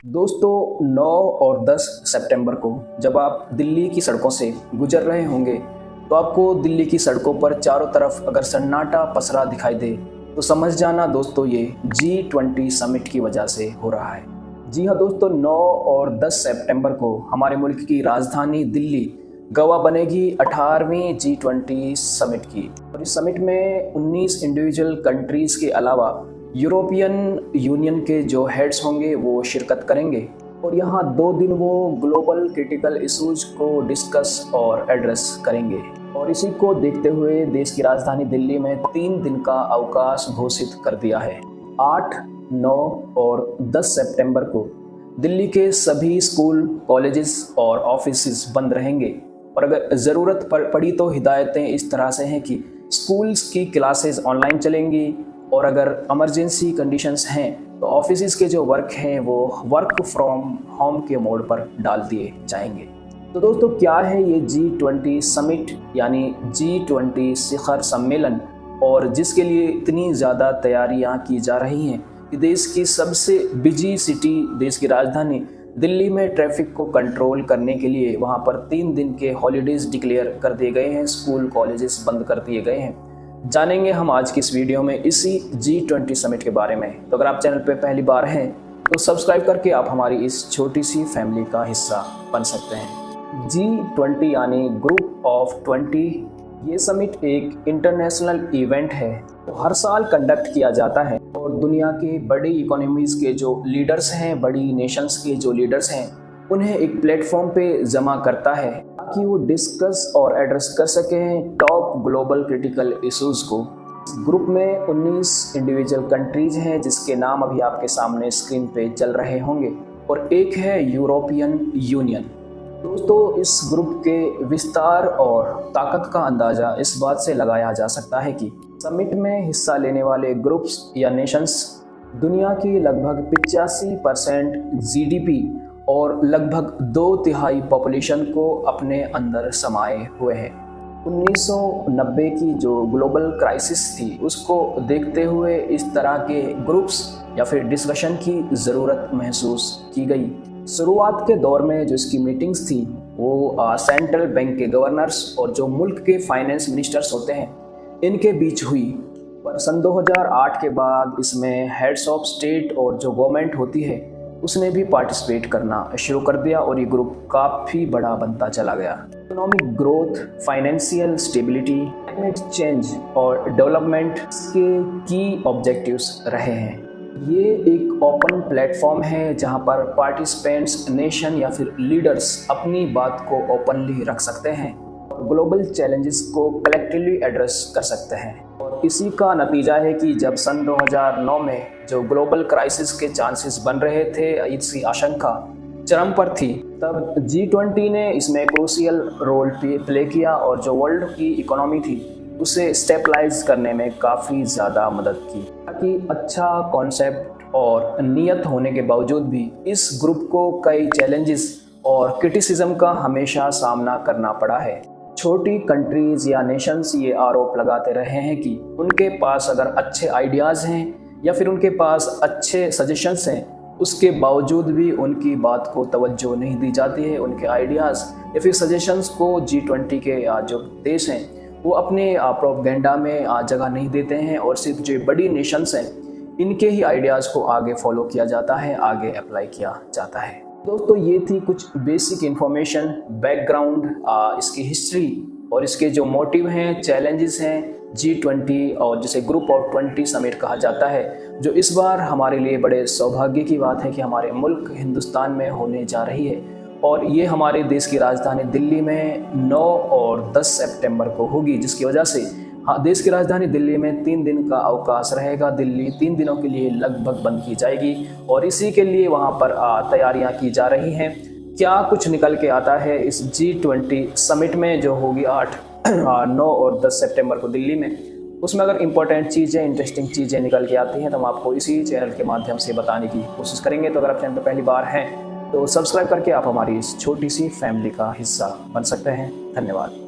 दोस्तों 9 और 10 सितंबर को जब आप दिल्ली की सड़कों से गुजर रहे होंगे तो आपको दिल्ली की सड़कों पर चारों तरफ अगर सन्नाटा पसरा दिखाई दे तो समझ जाना दोस्तों ये G20 समिट की वजह से हो रहा है। जी हाँ दोस्तों, 9 और 10 सितंबर को हमारे मुल्क की राजधानी दिल्ली गवाह बनेगी 18वीं G20 समिट की। और इस समिट में 19 इंडिविजुअल कंट्रीज़ के अलावा यूरोपियन यूनियन के जो हेड्स होंगे वो शिरकत करेंगे और यहाँ 2 दिन वो ग्लोबल क्रिटिकल इशूज़ को डिस्कस और एड्रेस करेंगे। और इसी को देखते हुए देश की राजधानी दिल्ली में 3 दिन का अवकाश घोषित कर दिया है। 8, 9 और 10 सितंबर को दिल्ली के सभी स्कूल, कॉलेजेस और ऑफिस बंद रहेंगे और अगर ज़रूरत पड़ी तो हिदायतें इस तरह से हैं कि स्कूल्स की क्लासेस ऑनलाइन चलेंगी और अगर इमरजेंसी कंडीशंस हैं तो ऑफिस के जो वर्क हैं वो वर्क फ्रॉम होम के मोड पर डाल दिए जाएंगे। तो दोस्तों, क्या है ये G20 समिट यानी G20 शिखर सम्मेलन और जिसके लिए इतनी ज़्यादा तैयारियां की जा रही हैं कि देश की सबसे बिजी सिटी, देश की राजधानी दिल्ली में ट्रैफिक को कंट्रोल करने के लिए वहां पर 3 दिन के हॉलीडेज़ डिक्लेयर कर दिए गए हैं, स्कूल कॉलेजेस बंद कर दिए गए हैं। जानेंगे हम आज की इस वीडियो में इसी G20 समिट के बारे में। तो अगर आप चैनल पर पहली बार हैं तो सब्सक्राइब करके आप हमारी इस छोटी सी फैमिली का हिस्सा बन सकते हैं। G20 यानी ग्रुप ऑफ 20, ये समिट एक इंटरनेशनल इवेंट है तो हर साल कंडक्ट किया जाता है और दुनिया के बड़ी इकोनॉमीज़ के जो लीडर्स हैं, बड़ी नेशंस के जो लीडर्स हैं, उन्हें एक प्लेटफॉर्म पे जमा करता है ताकि वो डिस्कस और एड्रेस कर सकें टॉप ग्लोबल क्रिटिकल इश्यूज़ को। ग्रुप में 19 इंडिविजुअल कंट्रीज हैं जिसके नाम अभी आपके सामने स्क्रीन पे चल रहे होंगे और एक है यूरोपियन यूनियन। दोस्तों, इस ग्रुप के विस्तार और ताकत का अंदाज़ा इस बात से लगाया जा सकता है कि समिट में हिस्सा लेने वाले ग्रुप्स या नेशंस दुनिया की लगभग 85% GDP और लगभग 2/3 पॉपुलेशन को अपने अंदर समाये हुए हैं। 1990 की जो ग्लोबल क्राइसिस थी उसको देखते हुए इस तरह के ग्रुप्स या फिर डिस्कशन की ज़रूरत महसूस की गई। शुरुआत के दौर में जो इसकी मीटिंग्स थी वो सेंट्रल बैंक के गवर्नर्स और जो मुल्क के फाइनेंस मिनिस्टर्स होते हैं इनके बीच हुई, पर सन 2008 के बाद इसमें हेड्स ऑफ स्टेट और जो गवर्नमेंट होती है उसने भी पार्टिसिपेट करना शुरू कर दिया और ये ग्रुप काफ़ी बड़ा बनता चला गया। Economic growth, financial stability, climate change और डेवलपमेंट के की ऑब्जेक्टिव्स रहे हैं। ये एक ओपन प्लेटफॉर्म है जहां पर पार्टिसिपेंट्स, नेशन या फिर लीडर्स अपनी बात को ओपनली रख सकते हैं और ग्लोबल चैलेंजेस को कलेक्टिवली एड्रेस कर सकते हैं। और इसी का नतीजा है कि जब सन 2009 में जो ग्लोबल क्राइसिस के चांसेस बन रहे थे, इसकी आशंका चरम पर थी, तब G20 ने इसमें क्रूशियल रोल प्ले किया और जो वर्ल्ड की इकोनॉमी थी उसे स्टेबलाइज करने में काफ़ी ज़्यादा मदद की। ताकि अच्छा कॉन्सेप्ट और नियत होने के बावजूद भी इस ग्रुप को कई चैलेंजेस और क्रिटिसिज्म का हमेशा सामना करना पड़ा है। छोटी कंट्रीज़ या नेशंस ये आरोप लगाते रहे हैं कि उनके पास अगर अच्छे आइडियाज़ हैं या फिर उनके पास अच्छे सजेशंस हैं, उसके बावजूद भी उनकी बात को तवज्जो नहीं दी जाती है। उनके आइडियाज़ या फिर सजेशंस को G20 के जो देश हैं वो अपने प्रोपेगेंडा में जगह नहीं देते हैं और सिर्फ जो बड़ी नेशंस हैं इनके ही आइडियाज़ को आगे फॉलो किया जाता है, आगे अप्लाई किया जाता है। दोस्तों, ये थी कुछ बेसिक इन्फॉर्मेशन, बैकग्राउंड, इसकी हिस्ट्री और इसके जो मोटिव हैं, चैलेंजेस हैं G20 और जिसे ग्रुप ऑफ 20 समिट कहा जाता है, जो इस बार हमारे लिए बड़े सौभाग्य की बात है कि हमारे मुल्क हिंदुस्तान में होने जा रही है। और ये हमारे देश की राजधानी दिल्ली में 9 और 10 सितंबर को होगी, जिसकी वजह से देश की राजधानी दिल्ली में 3 दिन का अवकाश रहेगा। दिल्ली 3 दिनों के लिए लगभग बंद की जाएगी और इसी के लिए वहाँ पर तैयारियाँ की जा रही हैं। क्या कुछ निकल के आता है इस G20 समिट में जो होगी 8, 9 और 10 सितंबर को दिल्ली में, उसमें अगर इम्पोर्टेंट चीज़ें, इंटरेस्टिंग चीज़ें निकल के आती हैं तो हम आपको इसी चैनल के माध्यम से बताने की कोशिश करेंगे। तो अगर आप चैनल पर पहली बार हैं तो सब्सक्राइब करके आप हमारी इस छोटी सी फैमिली का हिस्सा बन सकते हैं। धन्यवाद।